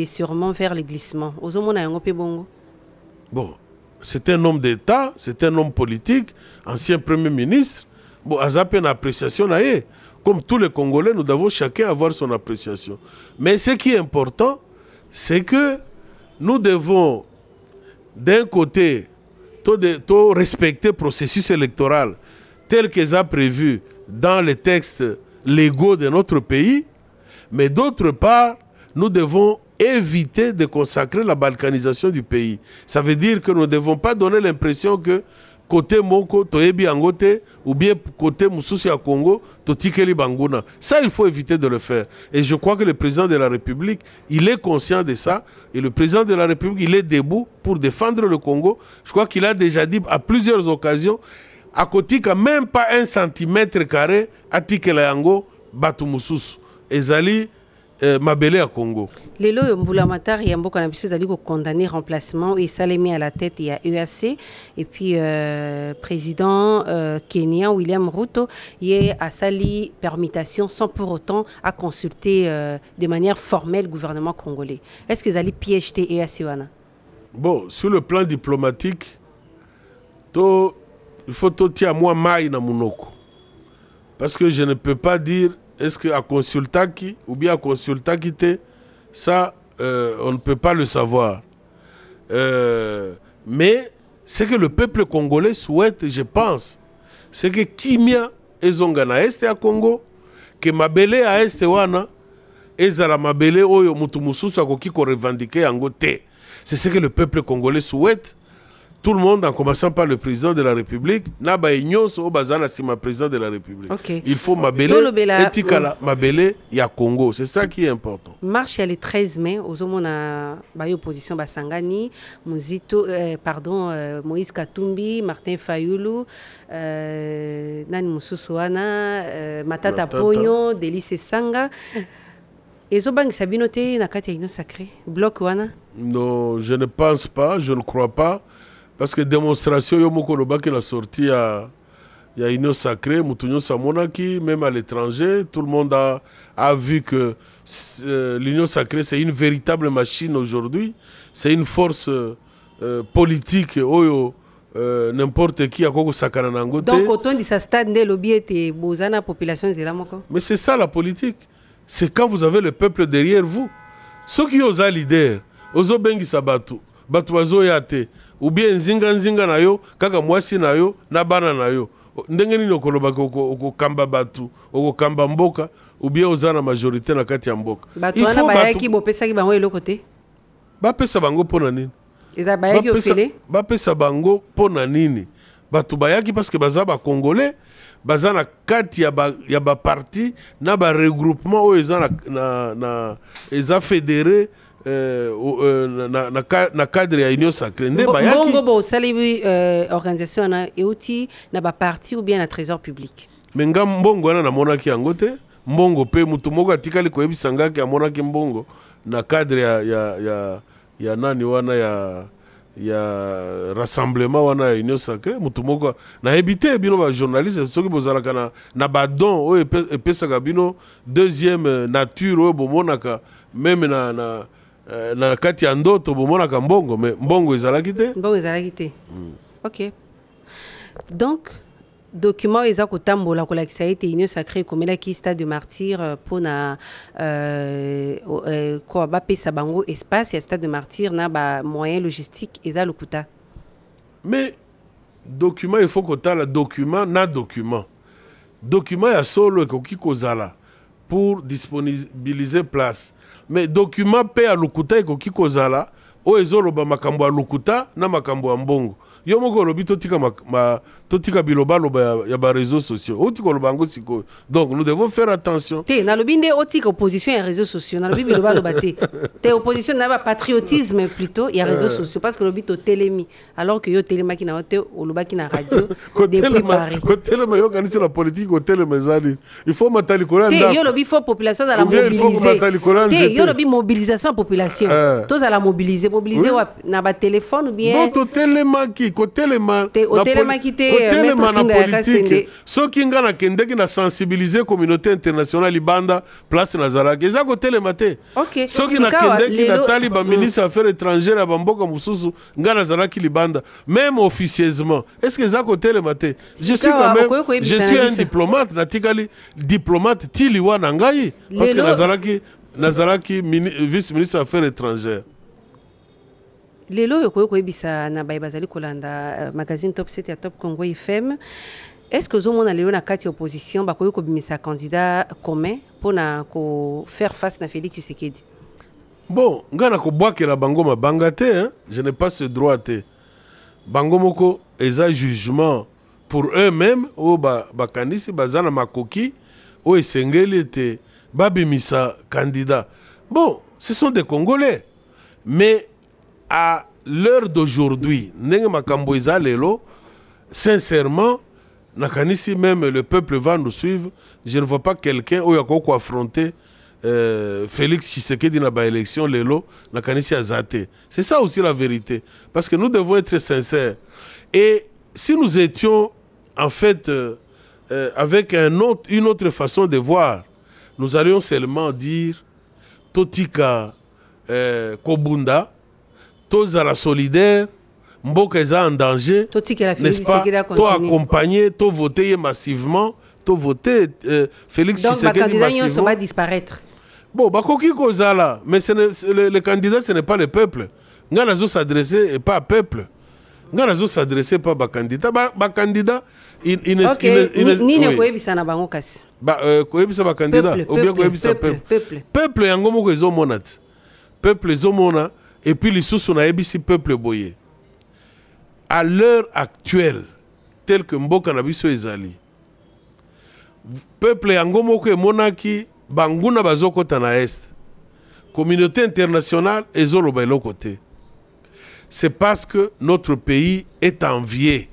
sûrement vers le glissement. Bon, c'est un homme d'État, c'est un homme politique, ancien Premier ministre. Bon, Azap une appréciation. Comme tous les Congolais, nous devons chacun avoir son appréciation. Mais ce qui est important, c'est que nous devons, d'un côté, respecter le processus électoral tel qu'il est prévu dans les textes légaux de notre pays, mais d'autre part, nous devons éviter de consacrer la balkanisation du pays. Ça veut dire que nous ne devons pas donner l'impression que côté Moko, Toyebi Angote, ou bien côté Moussoussi à Congo, Totikeli Banguna. Ça, il faut éviter de le faire. Et je crois que le président de la République, il est conscient de ça. Et le président de la République, il est debout pour défendre le Congo. Je crois qu'il a déjà dit à plusieurs occasions, à côté, même pas 1 cm², à Tikela Yango, Batu Moussous. Ezali, Mabele à Congo. Lelo Mbula Matar Yamboka Nabiso Zali condamné remplacement et Salémé à la tête il y a EAC et puis président kenyan William Ruto y a sali permutation sans pour autant à consulter de manière formelle le gouvernement congolais. Est-ce que Zali piège EAC wana? Bon, sur le plan diplomatique, il faut tout à moi maï na munoko. Parce que je ne peux pas dire est-ce qu'à consultaki ou bien à consultaki ça, on ne peut pas le savoir. Mais ce que le peuple congolais souhaite, je pense, c'est que Kimia ezongana este à Congo, que Mabele à este wana, ezala Mabele oyo mutu mususu akoki ko revendiquer yango te. C'est ce que le peuple congolais souhaite. tout le monde, en commençant par le président de la République, n'a pas au bazana si ma président de la République. Okay. Il faut m'abélé, etikala, m'abélé, il y a Congo. C'est ça qui est important. Marche le 13 mai, aux hommes a opposition Basangani, Moïse Katumbi, Martin Fayoulou, Nani Moussousouana, Matata Pogno, Délice Sanga. Et Zobang Sabinote, Nakati Union Sacrée, bloc Wana? Non, je ne pense pas, je ne crois pas. Parce que démonstration, Yomoko Loba qui l'a sorti à Union Sacrée, Moutounio Samonaki, même à l'étranger, tout le monde a vu que l'Union Sacrée, c'est une véritable machine aujourd'hui. C'est une force politique, n'importe qui a Koko Sakaranangote. Donc, autant de sa stade, le lobby était Bozana, population Zélamoko. Mais c'est ça la politique. C'est quand vous avez le peuple derrière vous. Ceux qui osent leader, ozo bengi sabatu, batuazo yate, ou bien nzinga na yo, kaka mwasi na yo, na bana na yo. Ndenge nini okoloba ko kamba batu, oko kamba mboka, ou bien ozana majorité na kati ya mboka. Batu wana bayaki bopesa ki bango eloko te. Bapesa bango pona nini? Eza bayaki ofele? Bapesa bango pona nini? Batu bayaki parce que baza ba Congolais. Baza na kati ya ba parti na ba regroupement o eza na eza fédéré na cadre ya Union Sacrée nde bayaki bongo bo salibi organisation na euti na ba parti ou bien na trésor public menga mbongo wana na monaki yango te mbongo pe mutu moko atikali ko yebisa ngaki amonaki mbongo na cadre ya nani wana ya rassemblement wana ya Union Sacrée mutu moko na ebité bino ba journaliste soki bozalaka na badon o epesaka bino deuxième nature o bomonaka même na kati ya ndoto bomonaka mbongo mais mbongo ezalaki te OK. Donc document eza kotambola kolakisa ete Union Sacrée komelaki stade de martyr pona ko bapesa bango espace ya stade de martyr na ba moyen logistique eza lokuta. Mais document il faut kotala document ya solo ekoki kozala pour disponibiliser place mais document pe ya lokuta ekoki kozala o ezoloba makambo ya lokuta na makambo ya mbongo. Yo moko lobi totika biloba ya ba réseaux sociaux. Otiko lobango siko. Donc nous devons faire attention. Te na lobi nde otika opposition ya réseaux sociaux. Na lobi biloba lobate. Te opposition na ba patriotisme plutôt ya réseaux sociaux parce que lobi to telemi alors que yo telema ki na ote olobaki na radio depuis Paris. Ko telema yo kanisi la politique ko telema zali. Il faut matali ko te yo lobi faut population dans la mobiliser. Te yo lobi mobilisation population. Tous à la mobiliser na ba téléphone ou bien. Non to telema ki kotelema na politique soki nga na kendeki na sensibiliser communauté internationale libanda place nazalaki eza kotelema te soki na kendeki na tali ba ministre affaires étrangères ya bamboka mosusu nga nazalaki libanda même officieusement est-ce que eza kotelema te je suis quand même je suis un diplomate natikali diplomate tili wana ngai parce que nazalaki vice ministre affaires étrangères. Lelo yoko koyebisa na bazali kolanda magazine Top 7 ya Top Congo FM. Est-ce que zo mona lelo na kati opposition ba koyoko bimisa candidat commun pour na ko faire face na Félix Tshisekedi? Bon, ngana ko bwakela bango mabanga te, hein? Je n'ai pas ce droit te. Bango moko eza jugement pour eux-mêmes o ba kandisi bazana makoki o esengeli te babimisa candidat. Bon, ce sont des Congolais. Mais à l'heure d'aujourd'hui, sincèrement, nakanisi même le peuple va nous suivre. Je ne vois pas quelqu'un où il y a quoi affronter Félix Tshisekedi dans l'élection lelo nakanisi azate. C'est ça aussi la vérité, parce que nous devons être sincères. Et si nous étions en fait avec une autre façon de voir, nous allions seulement dire Totika Kobunda. Tous à la solidaire, Mboka est en danger, n'est-ce pas? Toi accompagner, toi voter massivement, toi voter Félix Tshisekedi massivement. Donc, les candidats vont disparaître. Bon, Bakoki Kozala, mais le candidat, ce n'est pas le peuple. Nganazo s'adresser et pas au peuple. Nganazo s'adresser pas au candidat. Candidat, il ni ne koyebisa na bango kasi. Koyebisa ba candidat, ou bien koyebisa peuple. Peuple yango moko ezomonat. Peuple ezomona. Et puis les sous na ebisi peuple boye. à l'heure actuelle, tel que Mboka na biso ezali, peuple yango moko emonaki banguna bazokota na est, communauté internationale ezoloba eloko te. C'est parce que notre pays est envié.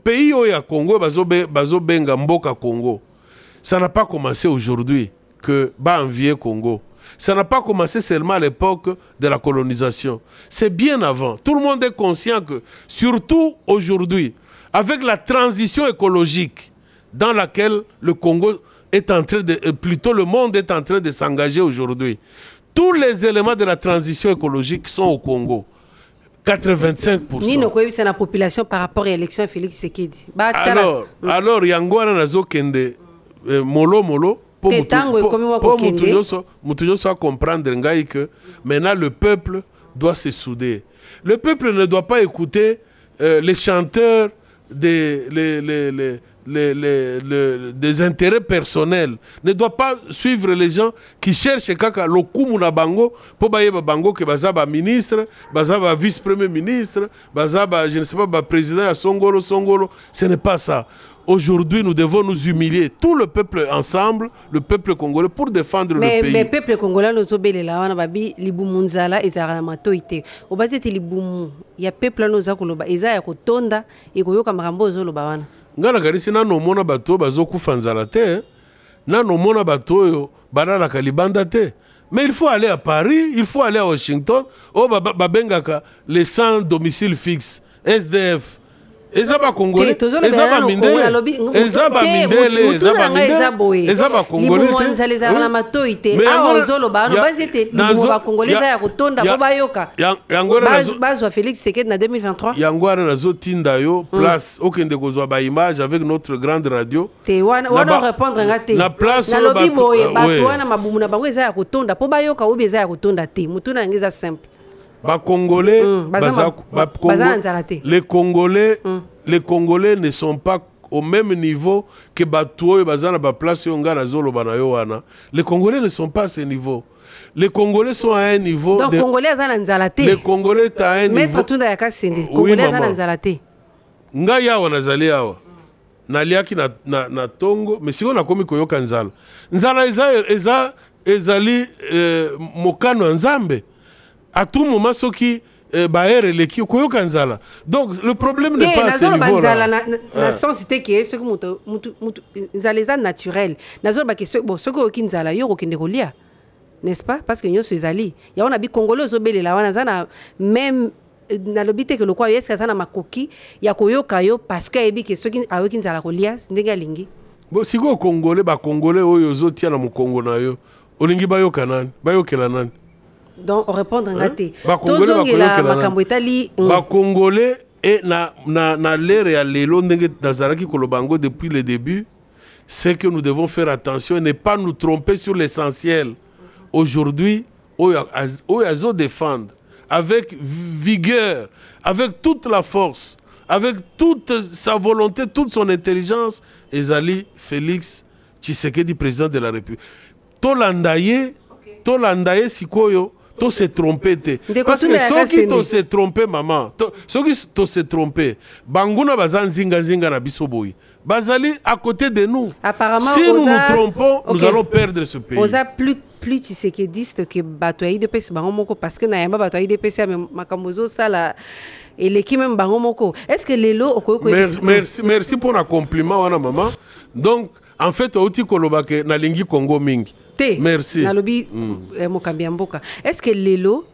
Pays oya Congo bazobenga Mboka Congo. Ça n'a pas commencé aujourd'hui que ba envier Congo. Ça n'a pas commencé seulement à l'époque de la colonisation. C'est bien avant. Tout le monde est conscient que, surtout aujourd'hui, avec la transition écologique dans laquelle le Congo est en train de, plutôt le monde est en train de s'engager aujourd'hui, tous les éléments de la transition écologique sont au Congo. 85%. Ni no c'est la population par rapport à l'élection Félix Tshisekedi. Alors yangwana nazo kende molo pour Moutounyoso à comprendre que maintenant le peuple doit se souder. Le peuple ne doit pas écouter les chanteurs des intérêts personnels, ne doit pas suivre les gens qui cherchent kaka lokumu na bango pour baye bango que bazaba ministre, bazaba vice-premier ministre, bazaba je ne sais pas président à Songolo. Ce n'est pas ça. Aujourd'hui, nous devons nous humilier, tout le peuple ensemble, le peuple congolais, pour défendre le pays. Mais le peuple congolais, nous obéissons là, on a dit libumu nzala ezara matoite. Obazete libumu, ya peuple nous akoloba, ezaya kotonda, ekoyoka makambo ozoloba wana. Ngana karisi na nomona bato bazokufa nzala te, na nomona bato yo banana kalibanda te. Mais il faut aller à Paris, il faut aller à Washington, babengaka les sans domicile fixe, SDF. Ezaba congolais, ezaba mindele, ezaba mindele, ezaba congolais. Mais ozoloba no bazete libumu congolais ya kotonda ko bayoka. Bazwa Félix Tshisekedi na 2023. Yangwana nazo tinda yo place okende kozwa ba image avec notre grande radio. Te wana répondre ngate. Na place na lobi boye bato wana mabumu na bango eza ya kotonda po bayoka obi eza ya kotonda te. Mutuna ngeza simple. Congolais, les Congolais ne sont pas au même niveau que Batouo Bazana place Yongana Zolo Banayoana. Les Congolais ne sont pas à ce niveau. Les Congolais sont à un niveau. Donc, Congolais sont à les Congolais sont à un niveau. Maître Tunda Yakasende, Congolais sont à Ngaya wanazali awa. Naliaki na Tongo, mais si on a commis Koyoka Nzala. Nzala ezali Mokano Nzambe. À tout moment, ce qui baere les qui koyoka nzala. Donc le problème n'est pas à ce niveau-là. Na sensité qui est ce que mutu nzaleza naturel. Nazo ba que ce que okinzala yo okinde kolia. N'est-ce pas? Parce que nous sommes allés. Il y a un habit congolais au Bélé là, on a même na lobité que le quoi est-ce que ça na makoki ya koyoka yo parce que ebi que ce qui a okinzala kolia ndenge lingi. Bon si go congolais ba congolais oyo zotia na mukongo na yo. Olingi bayoka nani? Bayokela nani? Donc on répond en gâté. Congolais et na l'ère ya lelo ndenge nazaraki kolobango depuis le début, c'est que nous devons faire attention et ne pas nous tromper sur l'essentiel. Aujourd'hui, oyazo défendre avec vigueur, avec toute la force, avec toute sa volonté, toute son intelligence, Ezali Félix Tshisekedi, président de la République. Tolandaye sikoyo. To se tromper te. Parce que ceux qui to se tromper maman, ceux qui to se tromper, banguna bazan zinga na bisoboyi. Bazali à côté de nous. Apparemment, si nous nous trompons, nous allons perdre ce pays. Oza plus tshisekediste que batoyi de pesi bango moko parce que na yamba batoyi de pesi makamozo sala et l'équipe même bango moko. Est-ce que lelo okoyoko merci pour un compliment wana maman. Donc en fait oti kolobake na lingi Congo mingi. Merci. Est-ce que Lelo,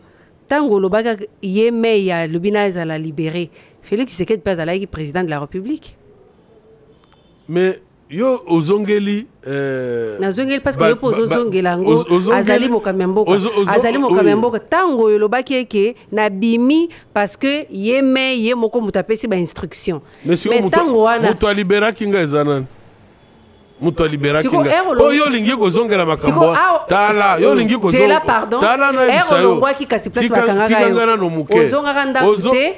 tango lobaga yeme ya lubina la libéré, Félix Tshisekedi pas la président de la République? Mais yo ozongeli nazongeli parce que yo pose ozongela ngo azali mokamemboka azali mokamemboka tango yo lobaki eke na bimi parce que yeme ye moko mutapesi ba instruction. Mais tango wana muto libéra kinga ezanani muto libéra kinga po yo lingi kozongela makambo tala yo lingi kozongela tala na bisayo ngwa ki kasi place bakanga no muke ozonga ndate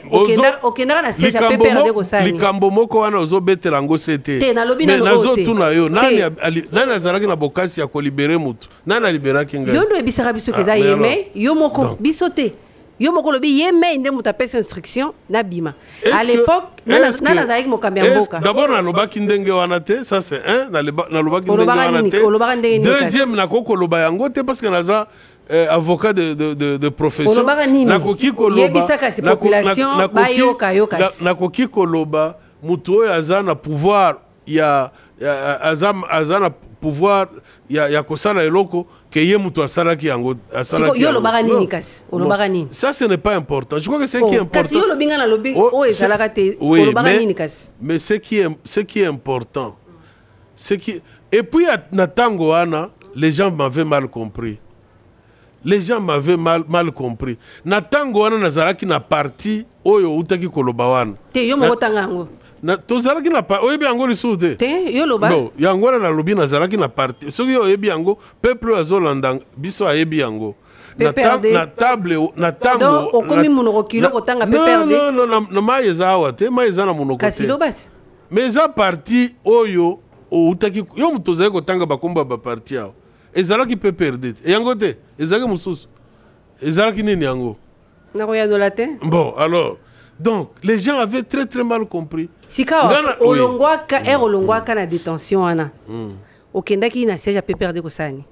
okenda na siège pe perdre ko sali likambo moko wana ozobetela ngo sete mais nazo tuna yo nani azalaki na bokasi ya ko libérer mutu nani libéra kinga yo ndo ebisaka biso keza yeme yo moko bisote yo moko lobi yeme inde muta pesa instruction na bima à l'époque nana zaik mokambi mboka d'abord na lobaki ndenge wana te ça c'est un na lobaki ndenge wana te deuxième na koko loba yango te parce que naza avocat de profession nakoki koloba yebisaka si population bayoka yoka nakoki koloba mutu oyo aza na pouvoir ya aza na pouvoir ya kosala eloko que ye mutu asalaki yango asalaki yo lobaka nini kasi olobaka nini ça ce n'est pas important je crois que c'est qui est important kasi yo lobinga na lobi o ezalaka te olobaka nini kasi mais ce qui est important c'est qui et puis na tango wana les gens m'avaient mal compris. Les gens m'avaient mal compris. Na tango wana nazalaki na parti oyo utaki koloba wana. Te yo mo tanga ngo. Na tozalaki na oyo bi yango lisude. Te yo loba. No, yango wana na lobi nazalaki na parti. Soki yo yebi yango peuple azolanda biso ayebi yango. Na table na tango. Donc okomi munoko kilo kotanga PPRD. Non, na maeza awate, maeza na munoko te. Kasi lobati. Mais za parti oyo utaki yo mutozali kotanga bakomba ba parti awo. Ezalaki PPRD. Et yango te, ezalaki mususu. Ezalaki nini yango? Nakoya dolate. Bon, alors, donc les gens avaient très mal compris. Sika olongwaka olongwaka na détention ana. Okendaki na siège à PPRD ko sani.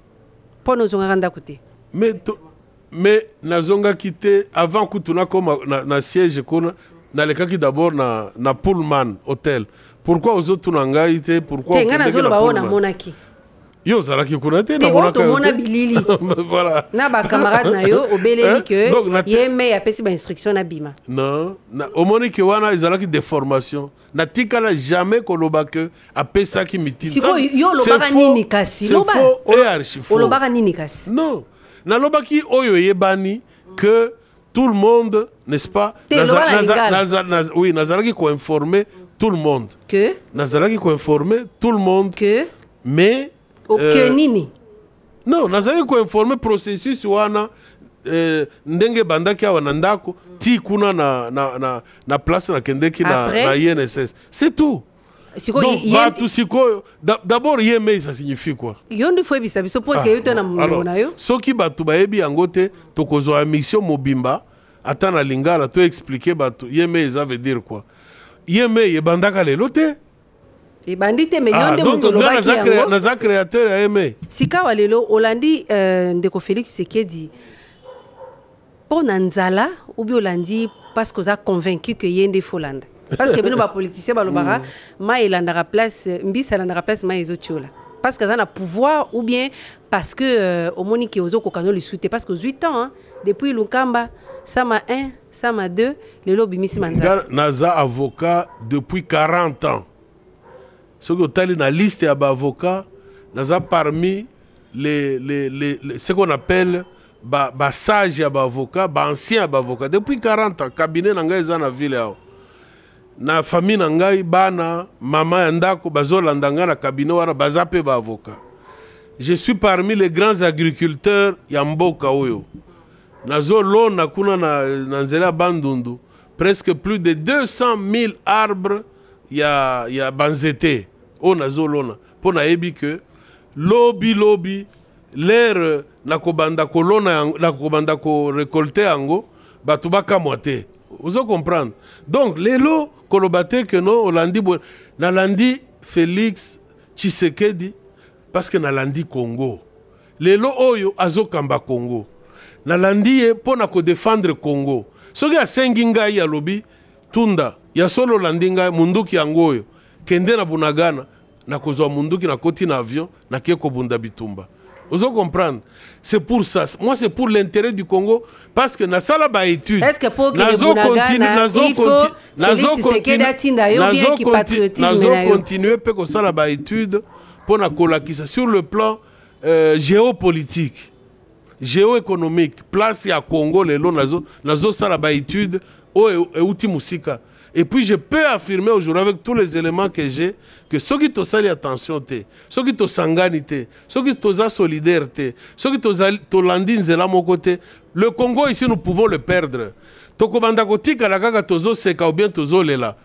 Pono zonga randa kote. Mais nazonga quitté avant kutuna comme na siège kona na lekaki d'abord na Pullman hôtel. Pourquoi aux autres nanga ité pourquoi ngana zolo ba ona monaki. Yo zalaki kuna te na mona bilili. Voilà. Na ba camarade na yo obeleli que yeme ya pesi ba instruction na bima. Non, na omoni ke wana izalaki de formation. Na tikala jamais koloba que apesa ki mitin. Siko yo lobaka nini kasi loba. Et archi faux. Lobaka nini kasi. Non. Na lobaki oyo yebani que tout le monde, n'est-ce pas? Oui, nazalaki ko informer tout le monde. Que nazalaki ko informer tout le monde. Que mais nini? Non, nazali ko informer processus wana ndenge bandaki awa na ndako ti kuna na place na kendeki na INSS. C'est tout. Donc, tout siko d'abord yeme ça signifie quoi? Yondi fo ebisa biso parce que yoto na mona yo. Soki batu ba yebi yango te tokozo a mission mobimba ata na lingala to expliquer batu yeme ça veut dire quoi? Yeme yebandaka lelo te. Et bandite me yonde muto lobaki yango naza créateur ya aimé sika walelo Olandi ndeko Félix Sekedi pour nanzala ou bien Olandi parce que ça convaincu que yende folanda parce que bino ba politicien ba lobara ma elandara place mbisa landara place ma ezotiola parce que ça na pouvoir ou bien parce que omoni ki ozo kokano le souté parce que 8 ans hein, depuis Lukamba sama 1 sama 2 lelo bimisi manzala naza avocat depuis 40 ans. Ce que tu as dans la liste d'avocats, parmi ce qu'on appelle les sages avocats, les anciens avocats. Depuis 40 ans, le cabinet est dans la ville. Dans la famille, bana, maman, ndako, bazolandanga na cabinet wana bazape ba avocat. Je suis parmi les grands agriculteurs ya mboka oyo. Nazo lona kuna na nzela bandundu, presque plus de 200 000 arbres. Il y a banzete on a zolona pour na ebi que lobby l'air na kobanda kolona na kobanda ko récolter ango batubaka moite vous comprendre donc lelo kolobate que non olandi na landi Félix Tshisekedi parce que na landi Congo lelo oyo azokamba Congo na landi e pona ko défendre Congo soki asengi ngai ya lobi tunda ya solo landinga munduki yangoyo kende na bunagana na kozwa munduki na koti na avion na kieko bunda bitumba. Vous comprendre? C'est pour ça. Moi c'est pour l'intérêt du Congo parce que na sala ba étude. Est-ce que pour que bunagana nazo continuer pe ko sala ba étude pour na kolakisa sur le plan géopolitique, géoéconomique, place ya Congo lelo nazo sala ba étude o euti musika. Et puis je peux affirmer aujourd'hui avec tous les éléments que j'ai que ceux qui te sali attention, ceux qui te sanganité, ceux qui te solidarité, ceux qui te landin zela mon côté, le Congo ici nous pouvons le perdre. Tokobanda kotika la kaka tozo seka ou bien tozo lela.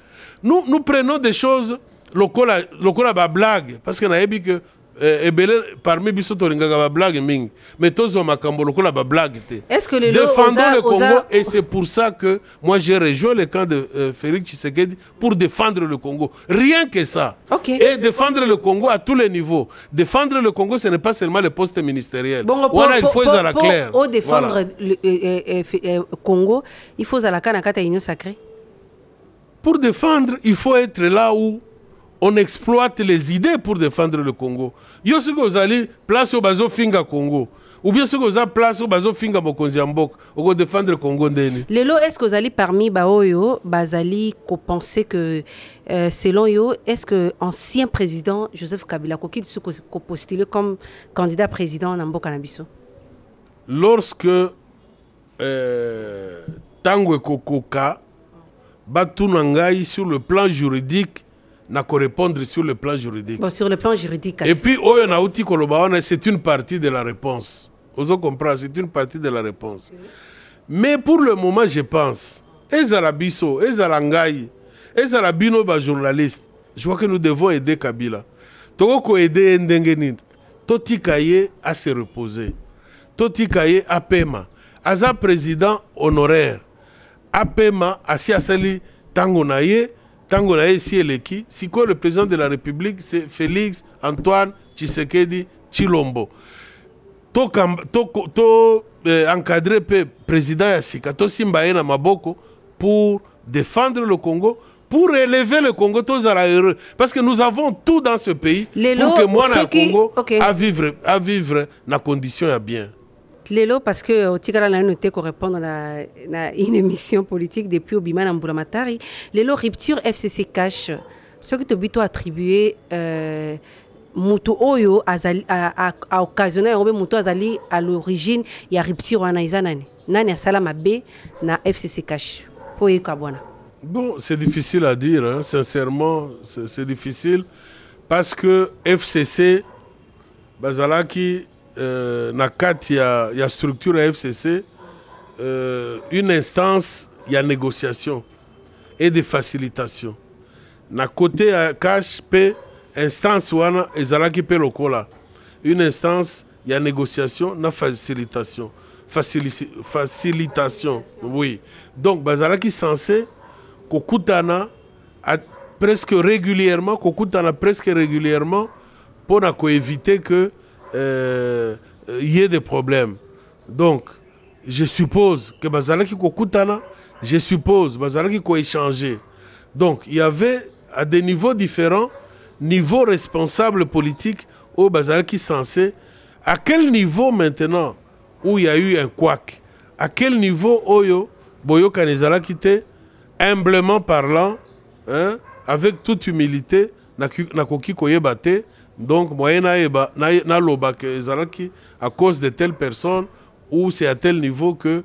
Nous prenons des choses lokola ba blague parce que na yebi que parmi biso toringaka ba blague mingi mais tozo makambo lokola ba blague te. Est-ce que les défendons le Congo et c'est pour ça que moi j'ai rejoint le camp de Félix Tshisekedi pour défendre le Congo. Rien que ça. Okay. Et défendre le Congo à tous les niveaux. Défendre le Congo, ce n'est pas seulement le poste ministériel. Bon, il faut à la claire. Pour défendre le Congo, il faut à la canne union sacrée. Pour défendre, il faut être là où on exploite les idées pour défendre le Congo. Yo si vous allez place au bazo finga Congo. Ou bien si vous avez place au bazo finga mokonzi mbok, on défendre le Congo ndeni. Lelo est-ce que vous allez parmi baoyo bazali ko penser que selon yo est-ce que ancien président Joseph Kabila ko postulé comme candidat président na mboka na biso? Lorsque tango kokoka batuna ngai sur le plan juridique n'a qu'à répondre sur le plan juridique. Bon, sur le plan juridique. Et puis, c'est une partie de la réponse. Vous comprenez, c'est une partie de la réponse. Mais pour le moment, je pense, Ezalabiso, Ezalangai, Ezalabino, journaliste, je vois que nous devons aider Kabila. Toko aider Ndengenid. Toti Kaye à se reposer. Toti Kaye à Pema. Aza président honoraire. À Pema, à Siasali Tangonaye. Tangonaye si eleki, si quoi le président de la République, c'est Félix Antoine Tshisekedi Tshilombo. To encadrer le président Yassika, to simbaye na maboko pour défendre le Congo, pour élever le Congo, tous à heureux. Parce que nous avons tout dans ce pays pour que moi, le Congo, à vivre dans conditions à bien. Lelo, parce que au Tigara n'a noté qu'on répond à une émission politique depuis Obima Mbulamatari. Lelo, rupture FCC cash. Ce que tu as attribué, Moutou Oyo a occasionné Moutou Azali à l'origine, il y a rupture en Aizanani. Nani a Salama B na FCC cash. Pour Kabwana. Bon, c'est difficile à dire, hein. Sincèrement, c'est difficile. Parce que FCC, Bazalaki, na kati ya structure ya FCC une instance ya négociation et de facilitation na côté ya cash pe instance wana ezalaki pe lokola une instance ya négociation na facilitation facilitation oui donc bazalaki censé kokutana presque régulièrement pour éviter que y ait des problèmes. Donc, je suppose que Bazalaki Kokutana, je suppose Bazalaki ko échanger. Donc, il y avait à des niveaux différents, niveau responsable politique au Bazalaki censé. À quel niveau maintenant où il y a eu un couac? À quel niveau Oyo Boyo Kanezalaki te, humblement parlant, hein, avec toute humilité, na koki koyebate. Donc, moyen na loba que Zalaki à cause de telle personne ou c'est à tel niveau que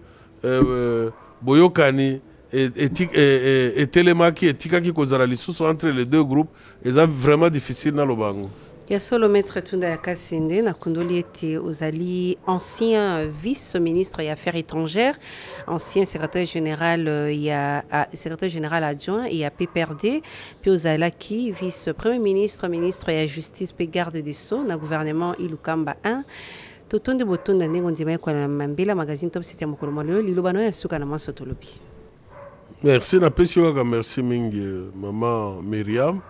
Boyokani et Telemaki et Tikaki Kozarali sont entre les deux groupes et c'est vraiment difficile na lobango. Il y a solo maître Tunda Yakasende, Nakundoli était Ozali, ancien vice-ministre des Affaires étrangères, ancien secrétaire général adjoint et à PPRD, puis Ozalaki, vice-premier ministre, ministre de la Justice, puis garde des Sceaux, dans le gouvernement Ilukamba 1. Totonde Botonda Negondima Kwana Mambela, magazine Top 7 Mokolomalo, Lilobano et Soukanama Sotolobi. Merci, merci Mingi, maman Myriam.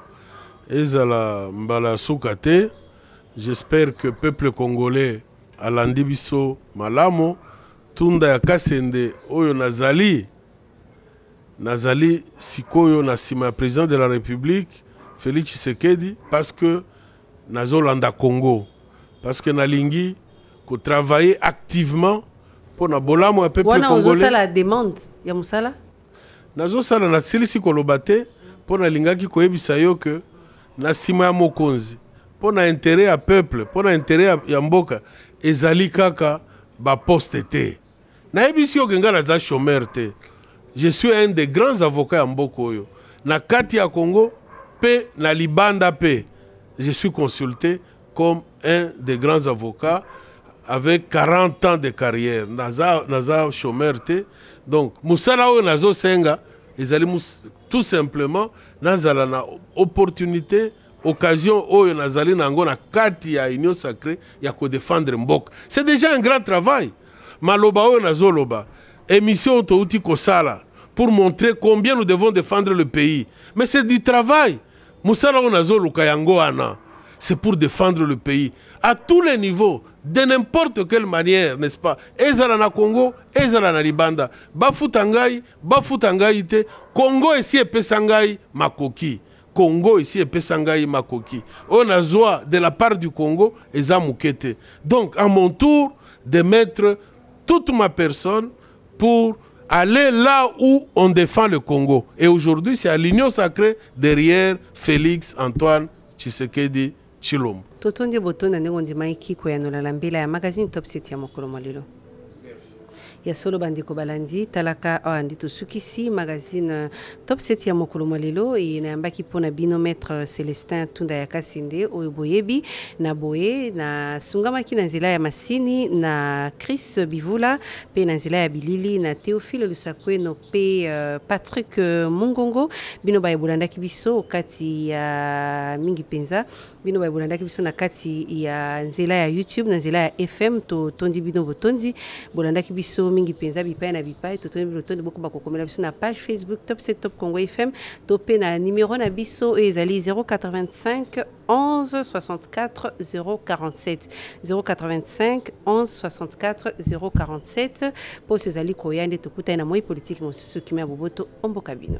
Ezala mbala soukate, j'espère que le peuple congolais a landibiso malamo, tunda ya kasende oyo nazali sikoyo na sima président de la République, Félix Tshisekedi, parce que nazolanda Congo, parce que nalingi ko travailler activement pour na bolamo ya peuple congolais. Wana ozosala la demande ya musala? Nazosala na silisi kolobate pour na lingaki koyebisa yo que na sima ya mokonzi pour na intérêt ya peuple pour na intérêt ya mboka ezali kaka ba poste te na ebisi okenga na za chômeur te. Je suis un des grands avocats ya mboka oyo na kati ya Congo pe na libanda pe je suis consulté comme un des grands avocats avec 40 ans de carrière naza chômeur te. Donc musala oyo nazo senga ezali tout simplement nazala na opportunité occasion oyo nazali nango na kati ya union sacrée ya ko défendre mboka. C'est déjà un grand travail. Maloba oyo nazoloba émission touti kosala pour montrer combien nous devons défendre le pays. Mais c'est du travail. Musala oyo nazoluka yango ana. C'est pour défendre le pays à tous les niveaux, de n'importe quelle manière, n'est-ce pas? Ezala na Congo, ezala na Libanda. Bafutangai te. Congo ici epesangai makoki. Congo ici epesangai makoki. On a joie de la part du Congo eza mukete. Donc à mon tour de mettre toute ma personne pour aller là où on défend le Congo. Et aujourd'hui, c'est à l'Union sacrée derrière Félix Antoine Tshisekedi Tshilombo. Totonde botonda ndenge ndima ikiko ya nolala mbela ya magazine Top 7 ya mokolo malilo. Ya solo bandeko balandi talaka andi tosukisi magazine Top 7 ya mokolo malilo inayambaki pona bino maître Célestin Tunda ya Kasinde oyo boyebi na boye na sungamaki na nzela ya masini na Chris Bivula pe na nzela ya bilili na Théophile Lusakweno pe Patrick Mungongo bino ba bolandaki biso kati ya mingi penza bino ba bolandaki biso na kati ya nzela ya YouTube na nzela ya FM to tondi bino botondi bolandaki biso mingi penza bipai na bipai to tondi botondi boko bakokomela biso na page Facebook Top 7 Top Congo FM to pe na numéro na biso ezali 085 11 64 047 085 11 64 047 po ezali koyande tokuta na moi politique mosusu kimia boboto omboka bino.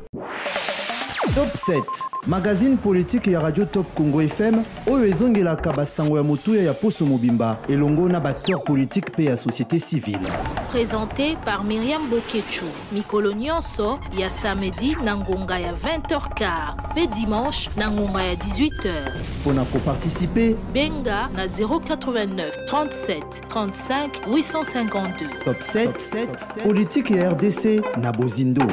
Top 7, magazine politique ya Radio Top Congo FM, oyo ezongelaka basango ya motuya ya Poso Mobimba, elongo na acteur politique pe ya société civile. Présenté par Myriam Boketchou, mikolo nyonso ya samedi na ngonga ya 20h15, pe dimanche na ngonga ya 18h. Pona ko participer, benga na 089 37 35 852. Top 7, politique ya RDC na Bozindo.